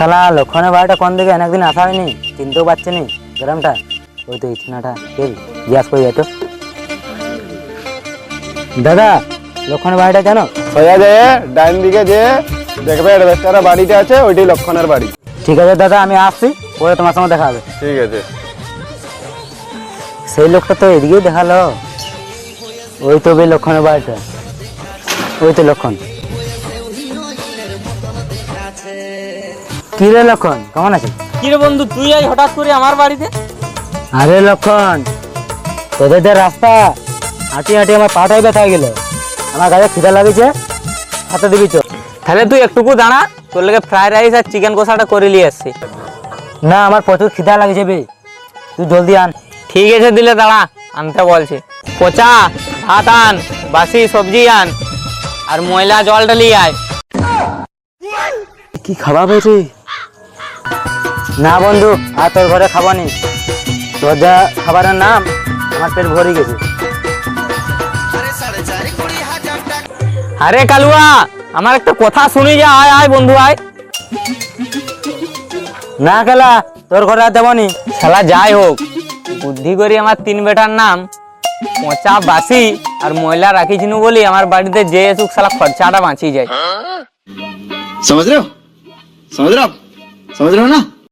শালা লক্ষণের বাড়িটা কোন দিকে অনেকদিন আসা হয়নি, চিনতেও পারছি নি গ্রামটা। ওই তো ইছনাটা কে জিজ্ঞাসা করে যেত। দাদা লক্ষণের বাড়িটা জানো? সোজা যে ডাইন দিকে যে দেখবে অ্যাডভেস্টারের বাড়িটা আছে, ওইটাই লক্ষণের বাড়ি। ঠিক আছে দাদা, আমি আসছি, পরে তোমার সঙ্গে দেখা হবে। ঠিক আছে। সেই লোকটা তো এদিকেই দেখালো। ওই তো বে লক্ষণের বাড়িটা, ওই তো লক্ষণ। কি রে লক্ষণ, কেমন আছে? কি রে বন্ধু, তুই আজ হঠাৎ করে আমার বাড়িতে? আরে লক্ষণ, তোদের যে রাস্তা হাঁটি হাঁটি আমার পাটাই ব্যথা হয়ে গেল। আমার গায়ে খিদা লাগিয়েছে, হাতে দিবি চো। তাহলে তুই একটুকু দাঁড়া, তোর লেগে ফ্রাইড রাইস আর চিকেন কষাটা করে নিয়ে আসছি। না, আমার প্রচুর খিদা লাগিয়েছে বে, তুই জলদি আন। ঠিক আছে দিলে দাঁড়া, আনতে বলছি। পচা ভাত আন, বাসি সবজি আন, আর ময়লা জলটা নিয়ে আয়। কি খাওয়া পেয়েছি? না বন্ধু, আর তোর ঘরে খাবো নি। তোর যা খাবারের নাম, আমার পেট ভরে গেছে। আরে কালুয়া, আমার একটা কথা শুনি যা, আয় আয় বন্ধু আয়। না খেলা, তোর ঘরে আর যাবো নি। শালা যাই হোক, বুদ্ধি করি আমার 3 বেটার নাম পচা বাসি আর ময়লা রাখিছিনু বলি আমার বাড়িতে যে এসুক শালা খরচাটা বাঁচি যায়। समझ रहे हो समझ रहे हो आप समझ रहे हो ना